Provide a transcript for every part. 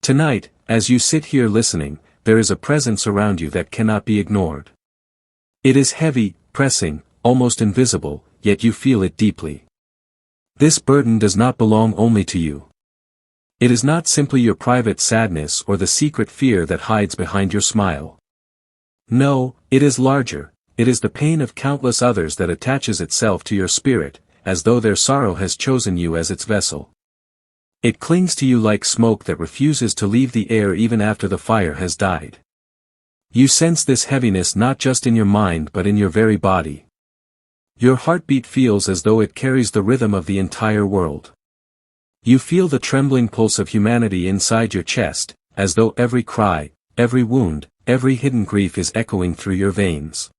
Tonight, as you sit here listening, there is a presence around you that cannot be ignored. It is heavy, pressing, almost invisible, yet you feel it deeply. This burden does not belong only to you. It is not simply your private sadness or the secret fear that hides behind your smile. No, it is larger. It is the pain of countless others that attaches itself to your spirit, as though their sorrow has chosen you as its vessel. It clings to you like smoke that refuses to leave the air even after the fire has died. You sense this heaviness not just in your mind but in your very body. Your heartbeat feels as though it carries the rhythm of the entire world. You feel the trembling pulse of humanity inside your chest, as though every cry, every wound, every hidden grief is echoing through your veins.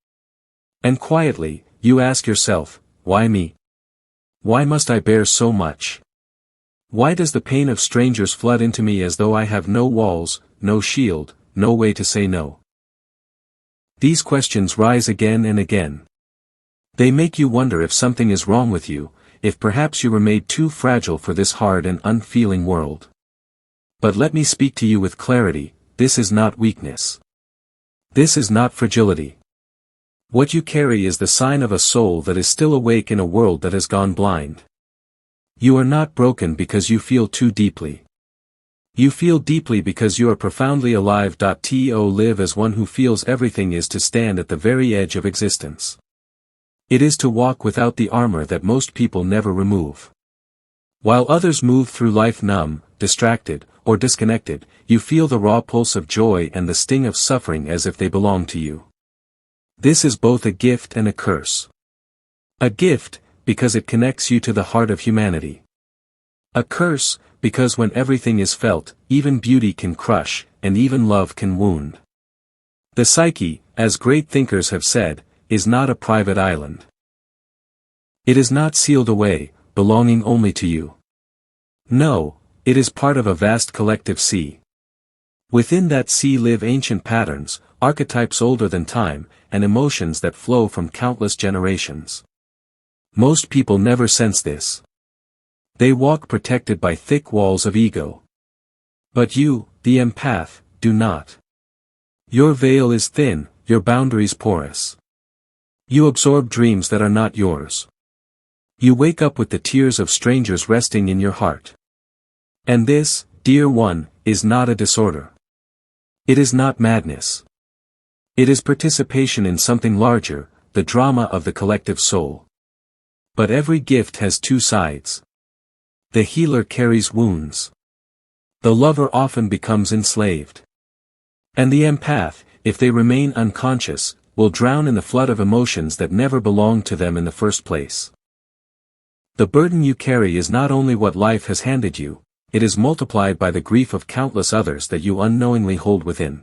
And quietly, you ask yourself, why me? Why must I bear so much? Why does the pain of strangers flood into me as though I have no walls, no shield, no way to say no? These questions rise again and again. They make you wonder if something is wrong with you, if perhaps you were made too fragile for this hard and unfeeling world. But let me speak to you with clarity, this is not weakness. This is not fragility. What you carry is the sign of a soul that is still awake in a world that has gone blind. You are not broken because you feel too deeply. You feel deeply because you are profoundly alive. To live as one who feels everything is to stand at the very edge of existence. It is to walk without the armor that most people never remove. While others move through life numb, distracted, or disconnected, you feel the raw pulse of joy and the sting of suffering as if they belong to you. This is both a gift and a curse. A gift, because it connects you to the heart of humanity. A curse, because when everything is felt, even beauty can crush, and even love can wound. The psyche, as great thinkers have said, is not a private island. It is not sealed away, belonging only to you. No, it is part of a vast collective sea. Within that sea live ancient patterns, archetypes older than time, and emotions that flow from countless generations. Most people never sense this. They walk protected by thick walls of ego. But you, the empath, do not. Your veil is thin, your boundaries porous. You absorb dreams that are not yours. You wake up with the tears of strangers resting in your heart. And this, dear one, is not a disorder. It is not madness. It is participation in something larger, the drama of the collective soul. But every gift has two sides. The healer carries wounds. The lover often becomes enslaved. And the empath, if they remain unconscious, will drown in the flood of emotions that never belonged to them in the first place. The burden you carry is not only what life has handed you, it is multiplied by the grief of countless others that you unknowingly hold within.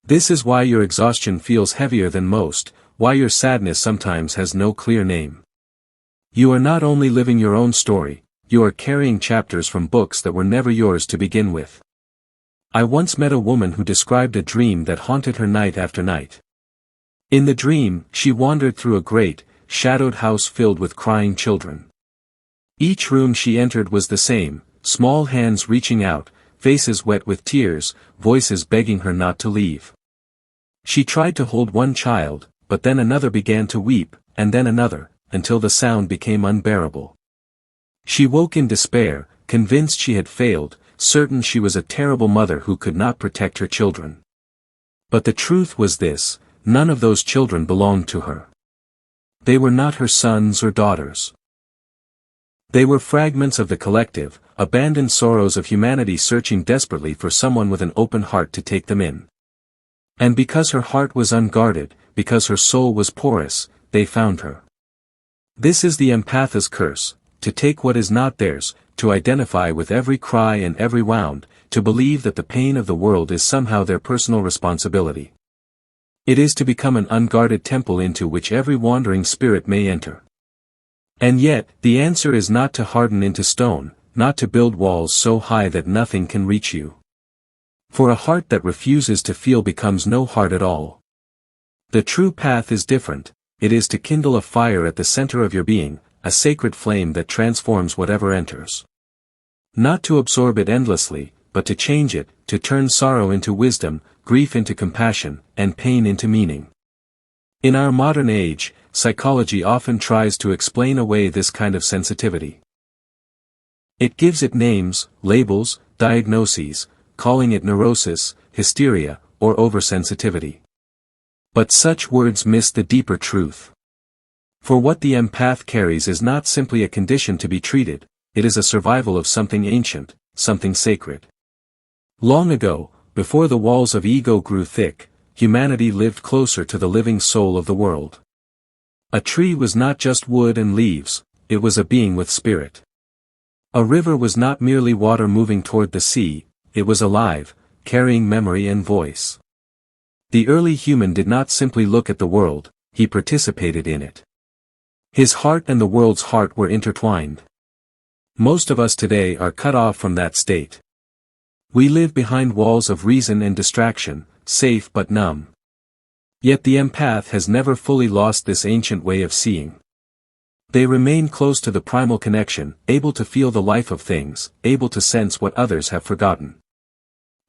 This is why your exhaustion feels heavier than most, why your sadness sometimes has no clear name. You are not only living your own story, you are carrying chapters from books that were never yours to begin with. I once met a woman who described a dream that haunted her night after night. In the dream, she wandered through a great, shadowed house filled with crying children. Each room she entered was the same, small hands reaching out, faces wet with tears, voices begging her not to leave. She tried to hold one child, but then another began to weep, and then another, until the sound became unbearable. She woke in despair, convinced she had failed, certain she was a terrible mother who could not protect her children. But the truth was this: none of those children belonged to her. They were not her sons or daughters. They were fragments of the collective, abandoned sorrows of humanity searching desperately for someone with an open heart to take them in. And because her heart was unguarded, because her soul was porous, they found her. This is the empath's curse, to take what is not theirs, to identify with every cry and every wound, to believe that the pain of the world is somehow their personal responsibility. It is to become an unguarded temple into which every wandering spirit may enter. And yet, the answer is not to harden into stone, not to build walls so high that nothing can reach you. For a heart that refuses to feel becomes no heart at all. The true path is different. It is to kindle a fire at the center of your being, a sacred flame that transforms whatever enters. Not to absorb it endlessly, but to change it, to turn sorrow into wisdom, grief into compassion, and pain into meaning. In our modern age, psychology often tries to explain away this kind of sensitivity. It gives it names, labels, diagnoses, calling it neurosis, hysteria, or oversensitivity. But such words miss the deeper truth. For what the empath carries is not simply a condition to be treated, it is a survival of something ancient, something sacred. Long ago, before the walls of ego grew thick, humanity lived closer to the living soul of the world. A tree was not just wood and leaves, it was a being with spirit. A river was not merely water moving toward the sea, it was alive, carrying memory and voice. The early human did not simply look at the world, he participated in it. His heart and the world's heart were intertwined. Most of us today are cut off from that state. We live behind walls of reason and distraction, safe but numb. Yet the empath has never fully lost this ancient way of seeing. They remain close to the primal connection, able to feel the life of things, able to sense what others have forgotten.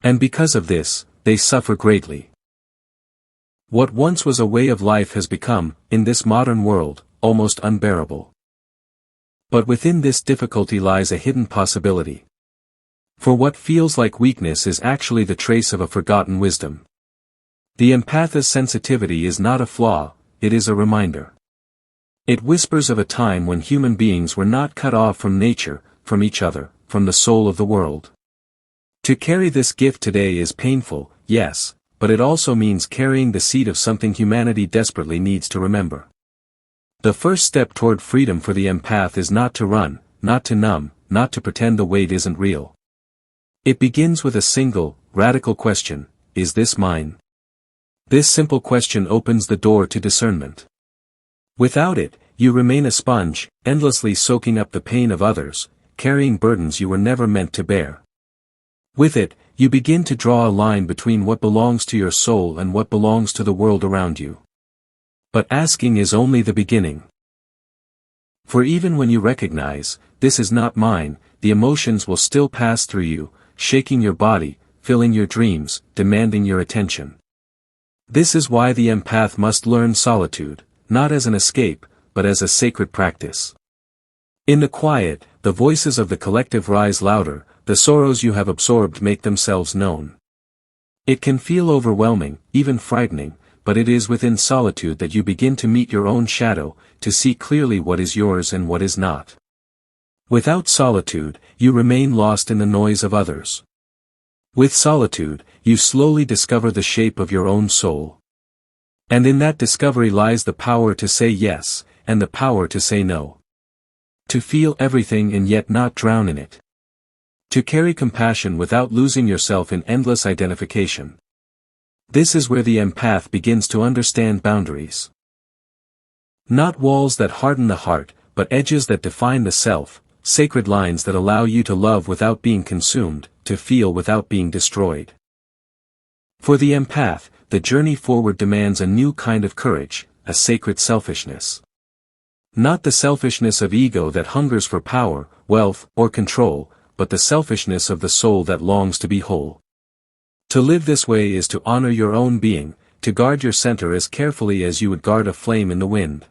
And because of this, they suffer greatly. What once was a way of life has become, in this modern world, almost unbearable. But within this difficulty lies a hidden possibility. For what feels like weakness is actually the trace of a forgotten wisdom. The empath's sensitivity is not a flaw, it is a reminder. It whispers of a time when human beings were not cut off from nature, from each other, from the soul of the world. To carry this gift today is painful, yes, but it also means carrying the seed of something humanity desperately needs to remember. The first step toward freedom for the empath is not to run, not to numb, not to pretend the weight isn't real. It begins with a single, radical question: is this mine? This simple question opens the door to discernment. Without it, you remain a sponge, endlessly soaking up the pain of others, carrying burdens you were never meant to bear. With it, you begin to draw a line between what belongs to your soul and what belongs to the world around you. But asking is only the beginning. For even when you recognize, this is not mine, the emotions will still pass through you, shaking your body, filling your dreams, demanding your attention. This is why the empath must learn solitude, not as an escape, but as a sacred practice. In the quiet, the voices of the collective rise louder, the sorrows you have absorbed make themselves known. It can feel overwhelming, even frightening, but it is within solitude that you begin to meet your own shadow, to see clearly what is yours and what is not. Without solitude, you remain lost in the noise of others. With solitude, you slowly discover the shape of your own soul. And in that discovery lies the power to say yes, and the power to say no. To feel everything and yet not drown in it. To carry compassion without losing yourself in endless identification. This is where the empath begins to understand boundaries. Not walls that harden the heart, but edges that define the self, sacred lines that allow you to love without being consumed, to feel without being destroyed. For the empath, the journey forward demands a new kind of courage, a sacred selfishness. Not the selfishness of ego that hungers for power, wealth, or control, but the selfishness of the soul that longs to be whole. To live this way is to honor your own being, to guard your center as carefully as you would guard a flame in the wind.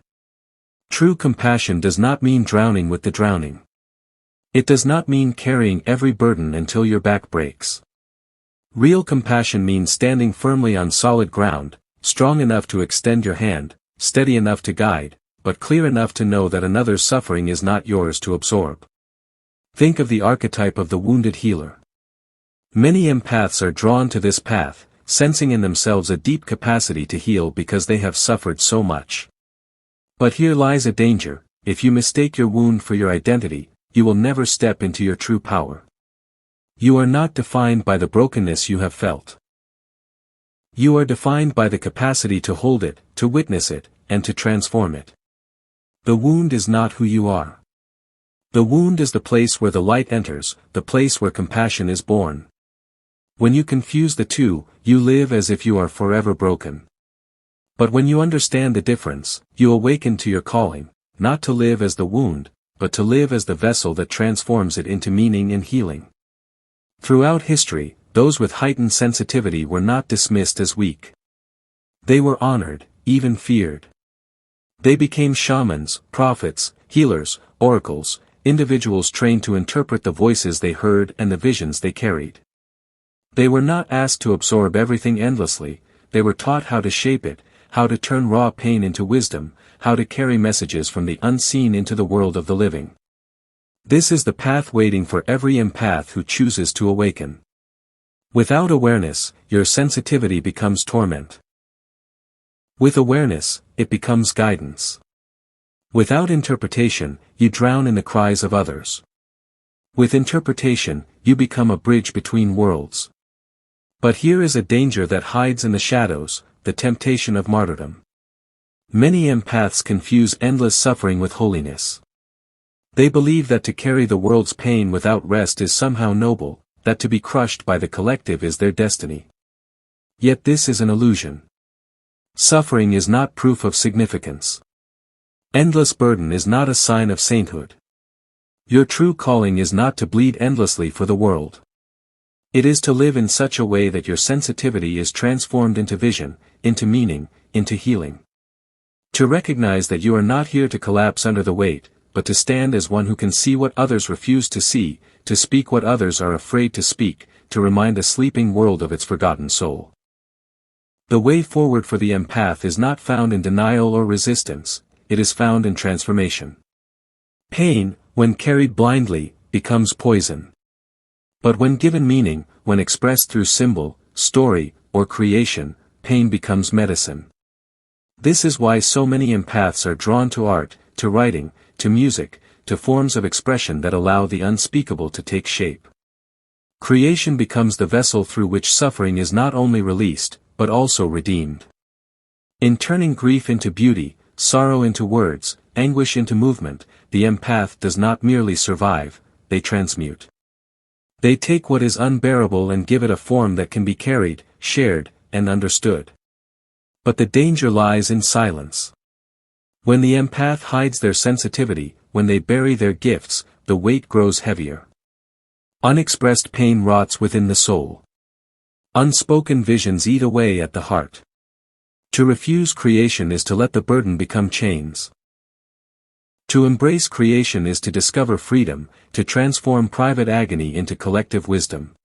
True compassion does not mean drowning with the drowning. It does not mean carrying every burden until your back breaks. Real compassion means standing firmly on solid ground, strong enough to extend your hand, steady enough to guide, but clear enough to know that another's suffering is not yours to absorb. Think of the archetype of the wounded healer. Many empaths are drawn to this path, sensing in themselves a deep capacity to heal because they have suffered so much. But here lies a danger: if you mistake your wound for your identity, you will never step into your true power. You are not defined by the brokenness you have felt. You are defined by the capacity to hold it, to witness it, and to transform it. The wound is not who you are. The wound is the place where the light enters, the place where compassion is born. When you confuse the two, you live as if you are forever broken. But when you understand the difference, you awaken to your calling, not to live as the wound, but to live as the vessel that transforms it into meaning and healing. Throughout history, those with heightened sensitivity were not dismissed as weak. They were honored, even feared. They became shamans, prophets, healers, oracles, individuals trained to interpret the voices they heard and the visions they carried. They were not asked to absorb everything endlessly, they were taught how to shape it, how to turn raw pain into wisdom, how to carry messages from the unseen into the world of the living. This is the path waiting for every empath who chooses to awaken. Without awareness, your sensitivity becomes torment. With awareness, it becomes guidance. Without interpretation, you drown in the cries of others. With interpretation, you become a bridge between worlds. But here is a danger that hides in the shadows, the temptation of martyrdom. Many empaths confuse endless suffering with holiness. They believe that to carry the world's pain without rest is somehow noble, that to be crushed by the collective is their destiny. Yet this is an illusion. Suffering is not proof of significance. Endless burden is not a sign of sainthood. Your true calling is not to bleed endlessly for the world. It is to live in such a way that your sensitivity is transformed into vision, into meaning, into healing. To recognize that you are not here to collapse under the weight, but to stand as one who can see what others refuse to see, to speak what others are afraid to speak, to remind a sleeping world of its forgotten soul. The way forward for the empath is not found in denial or resistance, it is found in transformation. Pain, when carried blindly, becomes poison. But when given meaning, when expressed through symbol, story, or creation, pain becomes medicine. This is why so many empaths are drawn to art, to writing, to music, to forms of expression that allow the unspeakable to take shape. Creation becomes the vessel through which suffering is not only released, but also redeemed. In turning grief into beauty, sorrow into words, anguish into movement, the empath does not merely survive, they transmute. They take what is unbearable and give it a form that can be carried, shared, and understood. But the danger lies in silence. When the empath hides their sensitivity, when they bury their gifts, the weight grows heavier. Unexpressed pain rots within the soul. Unspoken visions eat away at the heart. To refuse creation is to let the burden become chains. To embrace creation is to discover freedom, to transform private agony into collective wisdom.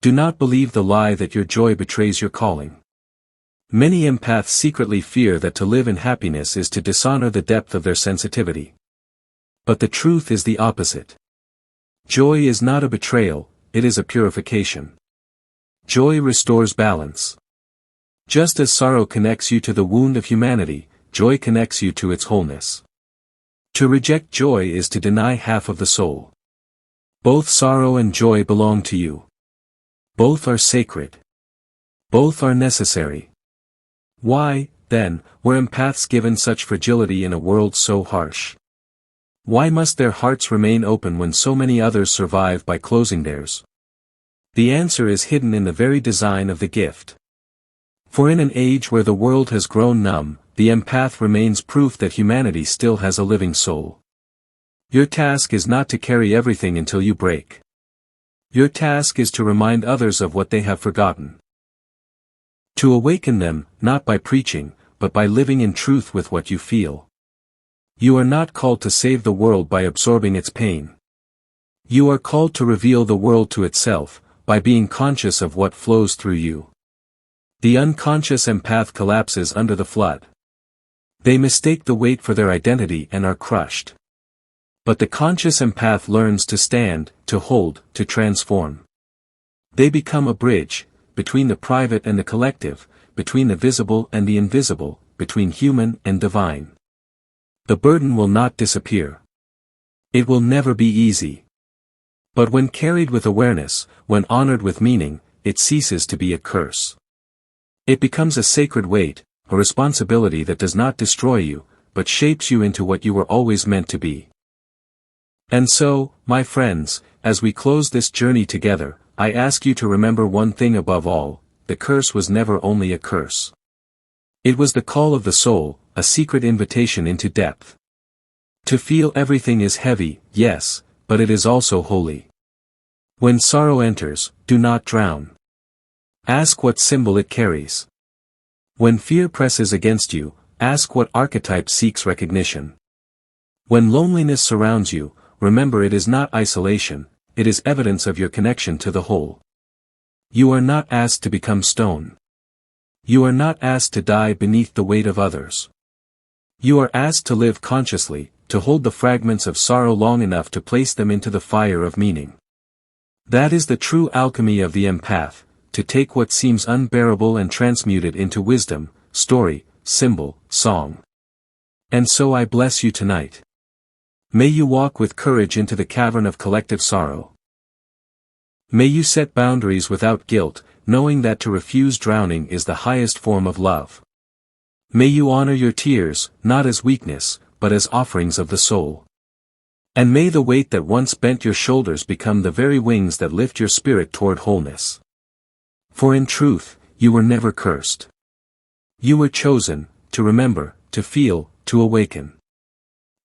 Do not believe the lie that your joy betrays your calling. Many empaths secretly fear that to live in happiness is to dishonor the depth of their sensitivity. But the truth is the opposite. Joy is not a betrayal, it is a purification. Joy restores balance. Just as sorrow connects you to the wound of humanity, joy connects you to its wholeness. To reject joy is to deny half of the soul. Both sorrow and joy belong to you. Both are sacred. Both are necessary. Why, then, were empaths given such fragility in a world so harsh? Why must their hearts remain open when so many others survive by closing theirs? The answer is hidden in the very design of the gift. For in an age where the world has grown numb, the empath remains proof that humanity still has a living soul. Your task is not to carry everything until you break. Your task is to remind others of what they have forgotten. To awaken them, not by preaching, but by living in truth with what you feel. You are not called to save the world by absorbing its pain. You are called to reveal the world to itself, by being conscious of what flows through you. The unconscious empath collapses under the flood. They mistake the weight for their identity and are crushed. But the conscious empath learns to stand, to hold, to transform. They become a bridge, between the private and the collective, between the visible and the invisible, between human and divine. The burden will not disappear. It will never be easy. But when carried with awareness, when honored with meaning, it ceases to be a curse. It becomes a sacred weight, a responsibility that does not destroy you, but shapes you into what you were always meant to be. And so, my friends, as we close this journey together, I ask you to remember one thing above all: the curse was never only a curse. It was the call of the soul, a secret invitation into depth. To feel everything is heavy, yes, but it is also holy. When sorrow enters, do not drown. Ask what symbol it carries. When fear presses against you, ask what archetype seeks recognition. When loneliness surrounds you, remember it is not isolation, it is evidence of your connection to the whole. You are not asked to become stone. You are not asked to die beneath the weight of others. You are asked to live consciously, to hold the fragments of sorrow long enough to place them into the fire of meaning. That is the true alchemy of the empath, to take what seems unbearable and transmute it into wisdom, story, symbol, song. And so I bless you tonight. May you walk with courage into the cavern of collective sorrow. May you set boundaries without guilt, knowing that to refuse drowning is the highest form of love. May you honor your tears, not as weakness, but as offerings of the soul. And may the weight that once bent your shoulders become the very wings that lift your spirit toward wholeness. For in truth, you were never cursed. You were chosen, to remember, to feel, to awaken.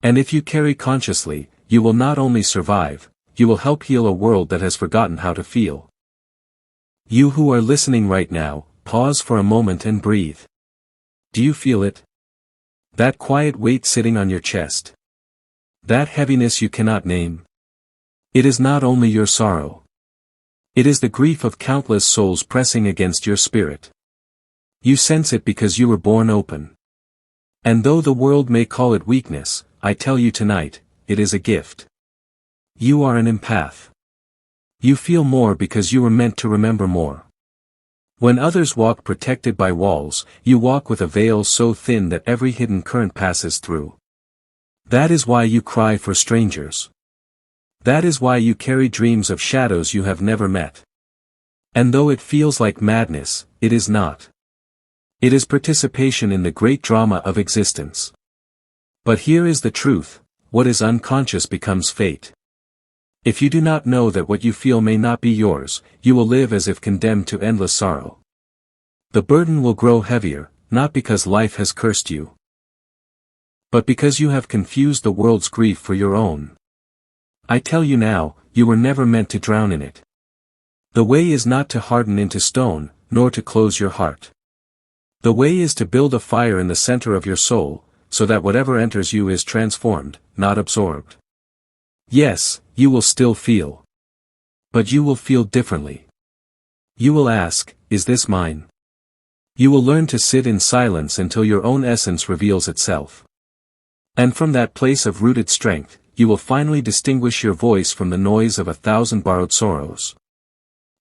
And if you carry consciously, you will not only survive, you will help heal a world that has forgotten how to feel. You who are listening right now, pause for a moment and breathe. Do you feel it? That quiet weight sitting on your chest. That heaviness you cannot name. It is not only your sorrow. It is the grief of countless souls pressing against your spirit. You sense it because you were born open. And though the world may call it weakness, I tell you tonight, it is a gift. You are an empath. You feel more because you were meant to remember more. When others walk protected by walls, you walk with a veil so thin that every hidden current passes through. That is why you cry for strangers. That is why you carry dreams of shadows you have never met. And though it feels like madness, it is not. It is participation in the great drama of existence. But here is the truth, what is unconscious becomes fate. If you do not know that what you feel may not be yours, you will live as if condemned to endless sorrow. The burden will grow heavier, not because life has cursed you, but because you have confused the world's grief for your own. I tell you now, you were never meant to drown in it. The way is not to harden into stone, nor to close your heart. The way is to build a fire in the center of your soul, so that whatever enters you is transformed, not absorbed. Yes, you will still feel. But you will feel differently. You will ask, is this mine? You will learn to sit in silence until your own essence reveals itself. And from that place of rooted strength, you will finally distinguish your voice from the noise of 1,000 borrowed sorrows.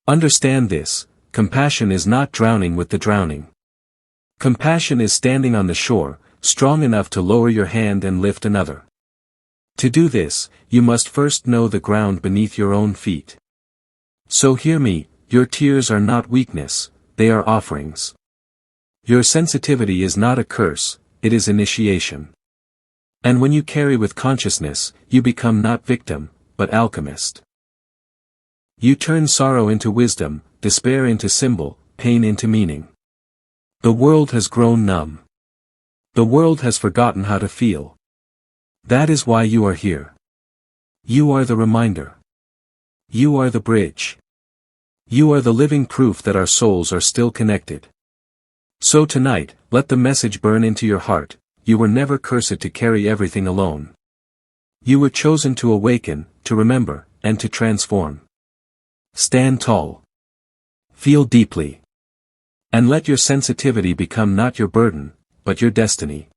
Understand this, compassion is not drowning with the drowning. Compassion is standing on the shore, strong enough to lower your hand and lift another. To do this, you must first know the ground beneath your own feet. So hear me, your tears are not weakness, they are offerings. Your sensitivity is not a curse, it is initiation. And when you carry with consciousness, you become not victim, but alchemist. You turn sorrow into wisdom, despair into symbol, pain into meaning. The world has grown numb. The world has forgotten how to feel. That is why you are here. You are the reminder. You are the bridge. You are the living proof that our souls are still connected. So tonight, let the message burn into your heart, you were never cursed to carry everything alone. You were chosen to awaken, to remember, and to transform. Stand tall. Feel deeply. And let your sensitivity become not your burden, but your destiny.